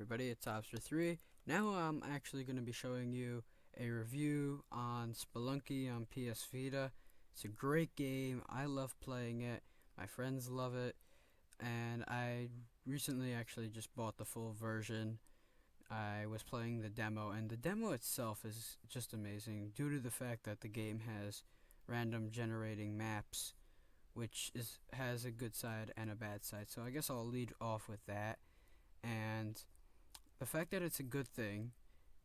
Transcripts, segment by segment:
everybody, it's Obster3. Now I'm actually going to be showing you a review on Spelunky on PS Vita. It's a great game. I love playing it. My friends love it. And I recently actually just bought the full version. I was playing the demo, and the demo itself is just amazing due to the fact that the game has random generating maps, which has a good side and a bad side. So I guess I'll lead off with that. And the fact that it's a good thing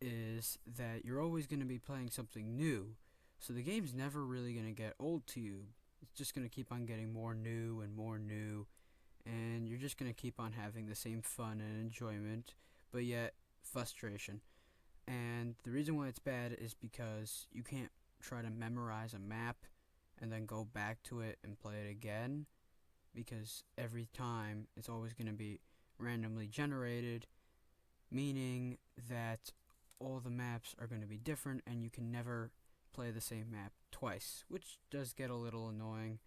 is that you're always going to be playing something new. So the game's never really going to get old to you. It's just going to keep on getting more new and more new. And you're just going to keep on having the same fun and enjoyment, but yet frustration. And the reason why it's bad is because you can't try to memorize a map and then go back to it and play it again, because every time it's always going to be randomly generated, meaning that all the maps are going to be different and you can never play the same map twice, which does get a little annoying,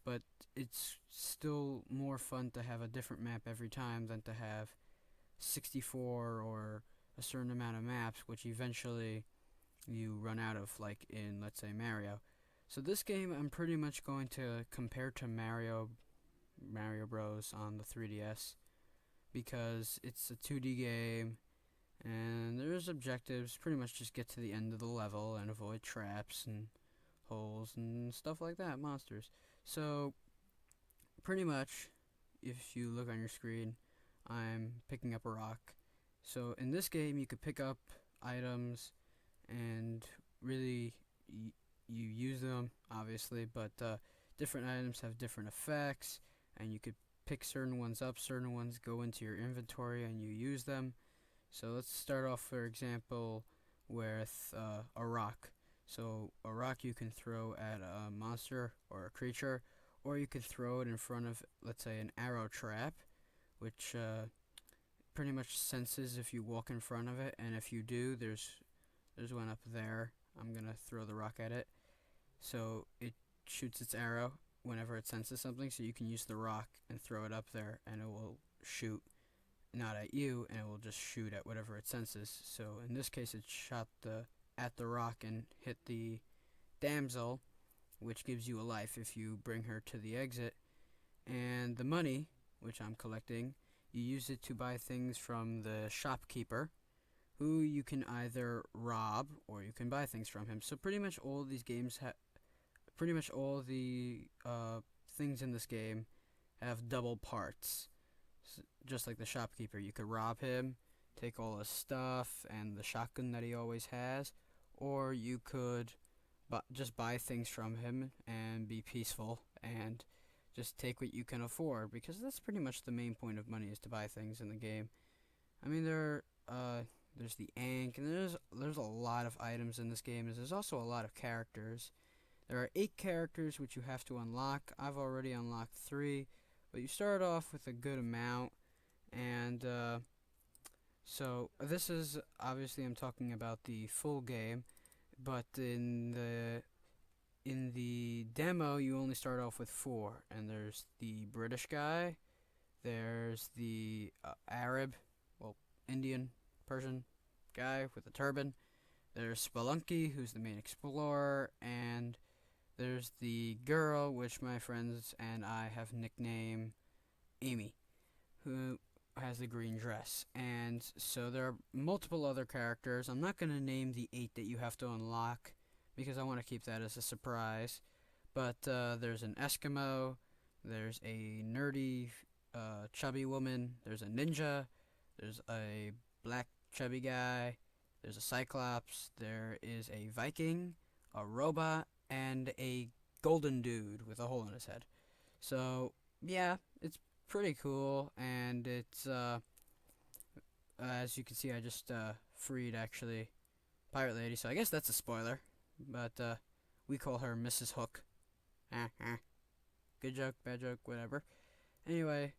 but it's still more fun to have a different map every time than to have 64 or a certain amount of maps, which eventually you run out of, like in, let's say, Mario. So this game I'm pretty much going to compare to Mario Bros on the 3DS, because it's a 2D game and there's objectives. Pretty much just get to the end of the level and avoid traps and holes and stuff like that, monsters. So pretty much, if you look on your screen, I'm picking up a rock. So in this game you could pick up items and really you use them, obviously, but different items have different effects, and you could pick certain ones up, certain ones go into your inventory and you use them. So let's start off, for example, with a rock. So a rock you can throw at a monster or a creature, or you could throw it in front of, let's say, an arrow trap, which pretty much senses if you walk in front of it, and if you do, there's one up there. I'm gonna throw the rock at it, so it shoots its arrow whenever it senses something, so you can use the rock and throw it up there and it will shoot not at you, and it will just shoot at whatever it senses. So in this case it shot at the rock and hit the damsel, which gives you a life if you bring her to the exit. And the money, which I'm collecting, you use it to buy things from the shopkeeper, who you can either rob or you can buy things from him. So pretty much all these games pretty much all the things in this game have double parts. Just like the shopkeeper, you could rob him, take all his stuff and the shotgun that he always has, or you could just buy things from him and be peaceful and just take what you can afford, because that's pretty much the main point of money, is to buy things in the game. I mean, there's the ink, and there's a lot of items in this game, and there's also a lot of characters. There are 8 characters which you have to unlock. I've already unlocked 3, but you start off with a good amount, and so this is, obviously I'm talking about the full game, but in the demo you only start off with 4, and there's the British guy, there's the Arab, well, Indian, Persian guy with a turban, there's Spelunky, who's the main explorer, and there's the girl, which my friends and I have nicknamed Amy, who has the green dress. And so there are multiple other characters. I'm not going to name the 8 that you have to unlock, because I want to keep that as a surprise. But there's an Eskimo, there's a nerdy chubby woman, there's a ninja, there's a black chubby guy, there's a cyclops, there is a Viking, a robot, and a golden dude with a hole in his head. So yeah, it's pretty cool, and it's as you can see, I just freed, actually, Pirate Lady, so I guess that's a spoiler, but we call her Mrs. Hook. Good joke, bad joke, whatever. Anyway,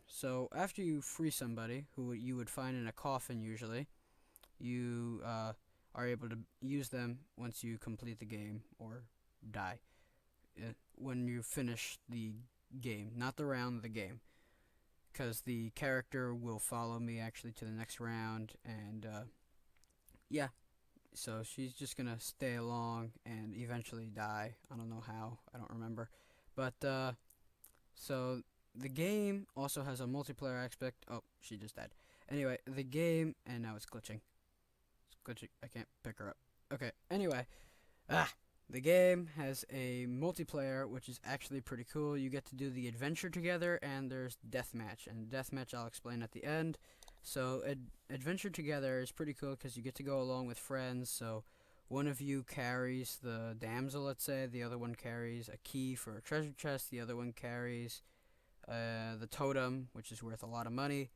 so after you free somebody, who you would find in a coffin usually, you are able to use them once you complete the game or die. When you finish the game, not the round, the game. because the character will follow me actually to the next round, and yeah, so she's just gonna stay along and eventually die. I don't know how, I don't remember, but so the game also has a multiplayer aspect. Oh, she just died. Anyway, the game, and now it's glitching. It's glitching. I can't pick her up. Okay. Anyway, the game has a multiplayer, which is actually pretty cool. You get to do the adventure together, and there's deathmatch. And deathmatch I'll explain at the end. So adventure together is pretty cool because you get to go along with friends. So one of you carries the damsel, let's say. The other one carries a key for a treasure chest. The other one carries the totem, which is worth a lot of money.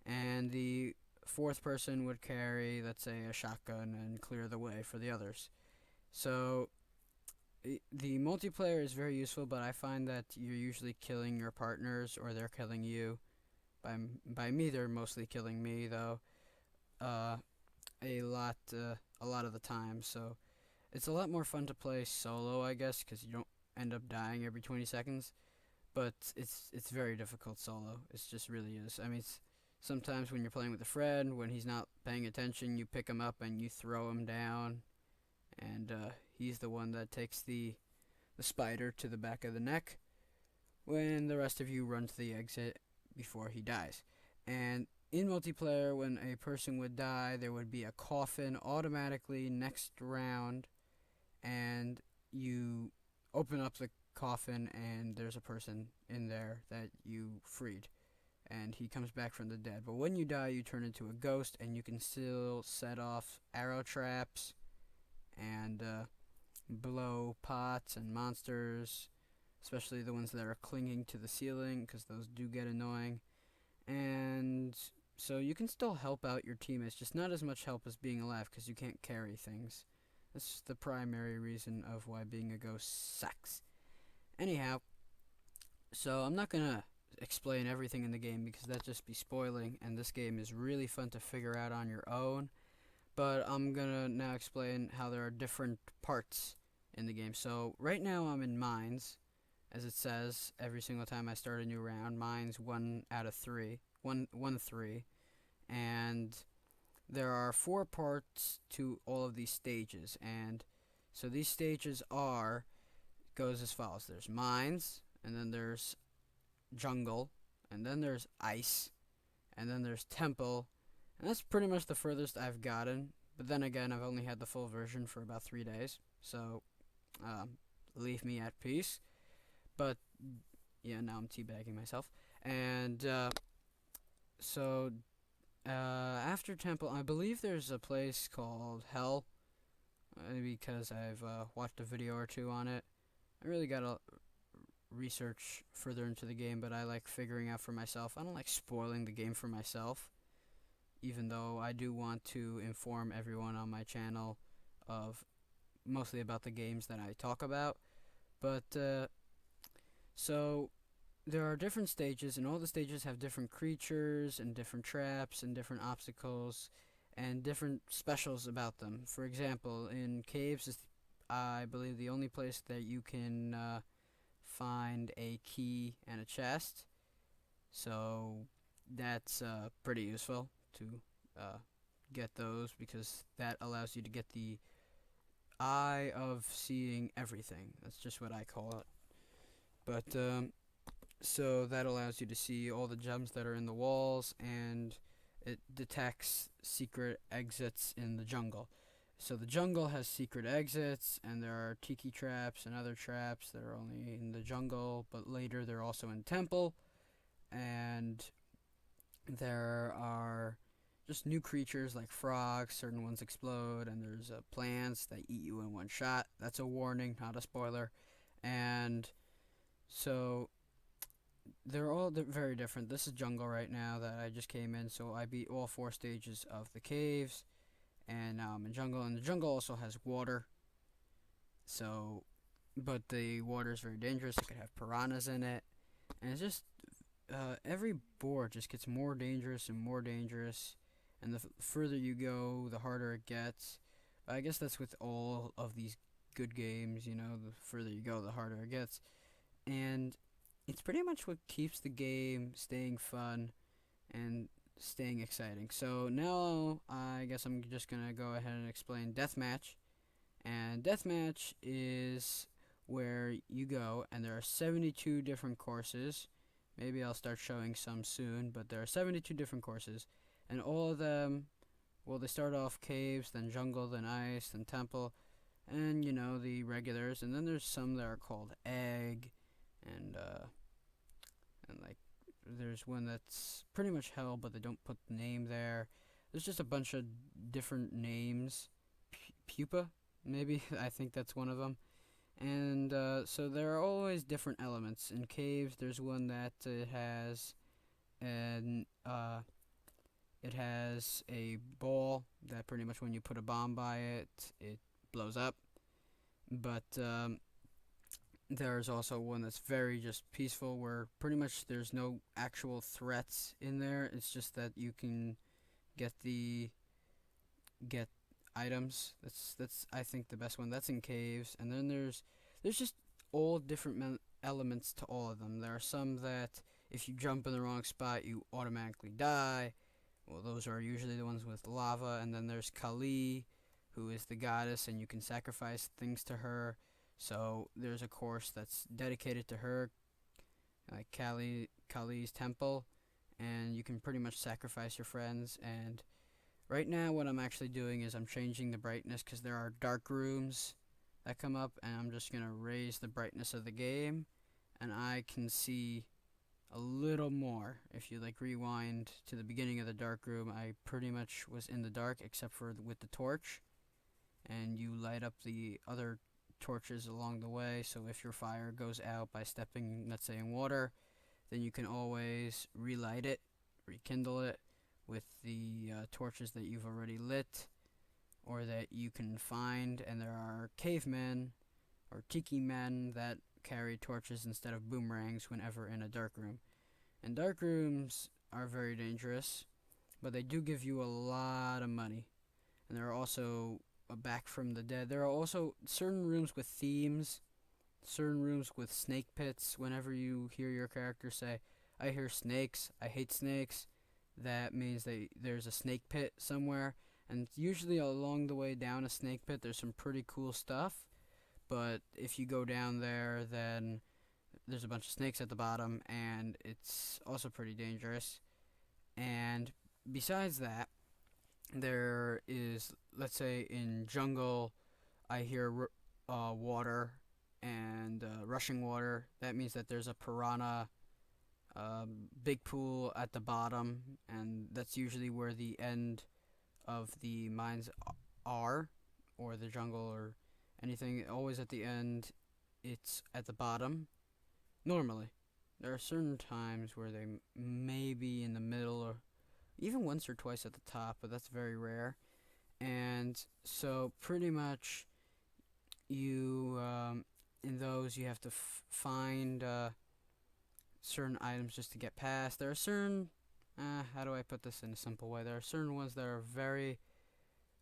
And the fourth person would carry, let's say, a shotgun and clear the way for the others. So the multiplayer is very useful, but I find that you're usually killing your partners or they're killing you. By me, they're mostly killing me though. Uh, a lot of the time. So it's a lot more fun to play solo, I guess, because you don't end up dying every 20 seconds. But it's very difficult solo. It just really is. I mean, sometimes when you're playing with a friend, when he's not paying attention, you pick him up and you throw him down, and he's the one that takes the spider to the back of the neck, when the rest of you run to the exit before he dies. And in multiplayer, when a person would die, there would be a coffin automatically next round, and you open up the coffin, and there's a person in there that you freed, and he comes back from the dead. But when you die, you turn into a ghost, and you can still set off arrow traps and blow pots and monsters, especially the ones that are clinging to the ceiling, because those do get annoying. And so you can still help out your teammates, just not as much help as being alive, because you can't carry things. That's the primary reason of why being a ghost sucks. Anyhow, so I'm not gonna explain everything in the game because that'd just be spoiling, and this game is really fun to figure out on your own. But I'm gonna now explain how there are different parts in the game. So right now I'm in mines, as it says every single time I start a new round. Mines 1 out of 3, 1 3, and there are 4 parts to all of these stages. And so these stages goes as follows: there's mines, and then there's jungle, and then there's ice, and then there's temple, and that's pretty much the furthest I've gotten. But then again, I've only had the full version for about 3 days, so leave me at peace. But yeah, now I'm teabagging myself. And so after temple, I believe there's a place called hell, because I've watched a video or two on it. I really gotta research further into the game, but I like figuring out for myself. I don't like spoiling the game for myself, even though I do want to inform everyone on my channel of mostly about the games that I talk about. But so there are different stages, and all the stages have different creatures and different traps and different obstacles and different specials about them. For example, in caves is, I believe, the only place that you can find a key and a chest. So that's pretty useful to get those, because that allows you to get the eye of seeing everything. That's just what I call it. But so that allows you to see all the gems that are in the walls, and it detects secret exits in the jungle. So the jungle has secret exits, and there are tiki traps and other traps that are only in the jungle, but later they're also in temple. And there are just new creatures like frogs. Certain ones explode, and there's plants that eat you in one shot. That's a warning, not a spoiler. And so they're all very different. This is jungle right now that I just came in, so I beat all 4 stages of the caves, and now I'm in jungle. And the jungle also has water, so, but the water is very dangerous. It could have piranhas in it, and it's just every board just gets more dangerous and more dangerous, and the further you go, the harder it gets. But I guess that's with all of these good games, the further you go, the harder it gets. And it's pretty much what keeps the game staying fun and staying exciting. So now I guess I'm just gonna go ahead and explain deathmatch. And deathmatch is where you go, and there are 72 different courses. Maybe I'll start showing some soon, but there are 72 different courses, and all of them, well, they start off caves, then jungle, then ice, then temple, and the regulars, and then there's some that are called egg, and like there's one that's pretty much hell, but they don't put the name there. There's just a bunch of different names. Pupa, maybe I think that's one of them. And so there are always different elements in caves. There's one that has an it has a ball that pretty much when you put a bomb by it, it blows up. But there's also one that's very just peaceful, where pretty much there's no actual threats in there. It's just that you can get the get items. That's I think the best one. That's in caves, and then there's just all different elements to all of them. There are some that if you jump in the wrong spot, you automatically die. Well, those are usually the ones with lava, and then there's Kali, who is the goddess, and you can sacrifice things to her. So there's a course that's dedicated to her, like Kali's temple, and you can pretty much sacrifice your friends. And right now, what I'm actually doing is I'm changing the brightness because there are dark rooms that come up, and I'm just gonna raise the brightness of the game, and I can see a little more. If you like rewind to the beginning of the dark room, I pretty much was in the dark except for with the torch, and you light up the other torches along the way. So if your fire goes out by stepping, let's say, in water, then you can always relight it, rekindle it with the torches that you've already lit or that you can find. And there are cavemen or tiki men that carry torches instead of boomerangs whenever in a dark room. And dark rooms are very dangerous, but they do give you a lot of money. And there are also back from the dead. There are also certain rooms with themes, certain rooms with snake pits. Whenever you hear your character say, "I hear snakes, I hate snakes," that means that there's a snake pit somewhere. And usually along the way down a snake pit, there's some pretty cool stuff. But if you go down there, then there's a bunch of snakes at the bottom, and it's also pretty dangerous. And besides that, there is, let's say in jungle, I hear water and rushing water. That means that there's a piranha big pool at the bottom, and that's usually where the end of the mines are, or the jungle, or anything. Always at the end, it's at the bottom. Normally, there are certain times where they may be in the middle, or even once or twice at the top, but that's very rare. And so pretty much you in those you have to find certain items just to get past. There are certain how do I put this in a simple way? There are certain ones that are very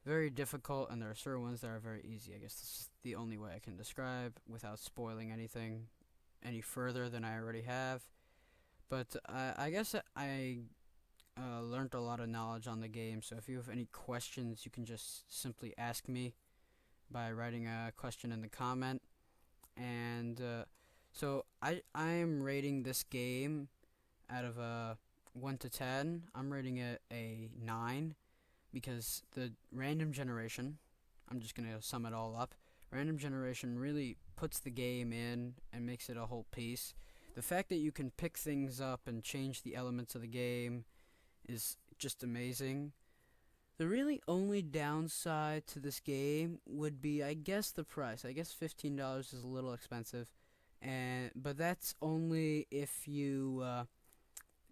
very difficult, and there are certain ones that are very easy. I guess this is the only way I can describe without spoiling anything any further than I already have. But I guess I learned a lot of knowledge on the game, so if you have any questions, you can just simply ask me by writing a question in the comment. And so I am rating this game out of a 1 to 10. I'm rating it a 9 because the random generation, I'm just going to sum it all up, random generation really puts the game in and makes it a whole piece. The fact that you can pick things up and change the elements of the game is just amazing. The really only downside to this game would be, I guess, the price. I guess $15 is a little expensive, but that's only if you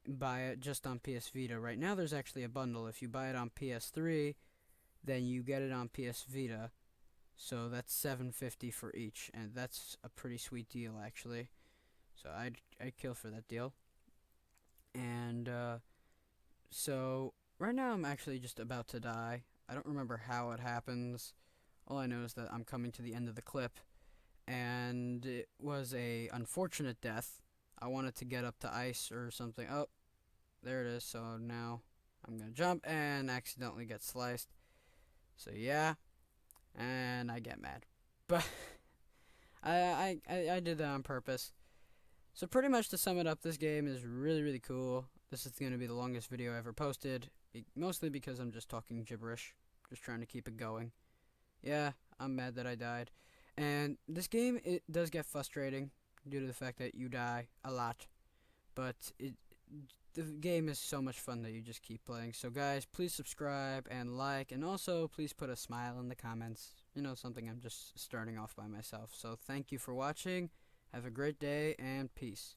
buy it just on PS Vita. Right now there's actually a bundle. If you buy it on PS3, then you get it on PS Vita. So that's $7.50 for each, and that's a pretty sweet deal actually. So I'd kill for that deal. And so right now I'm actually just about to die. I don't remember how it happens. All I know is that I'm coming to the end of the clip, and it was a unfortunate death. I wanted to get up to ice or something. Oh, there it is. So now I'm gonna jump and accidentally get sliced. So yeah, and I get mad, but I did that on purpose. So pretty much to sum it up, this game is really really cool. This is gonna be the longest video I ever posted, mostly because I'm just talking gibberish, just trying to keep it going. Yeah, I'm mad that I died, and this game, it does get frustrating due to the fact that you die a lot, but the game is so much fun that you just keep playing. So guys, please subscribe and like, and also please put a smile in the comments. You know, something I'm just starting off by myself. So thank you for watching. Have a great day and peace.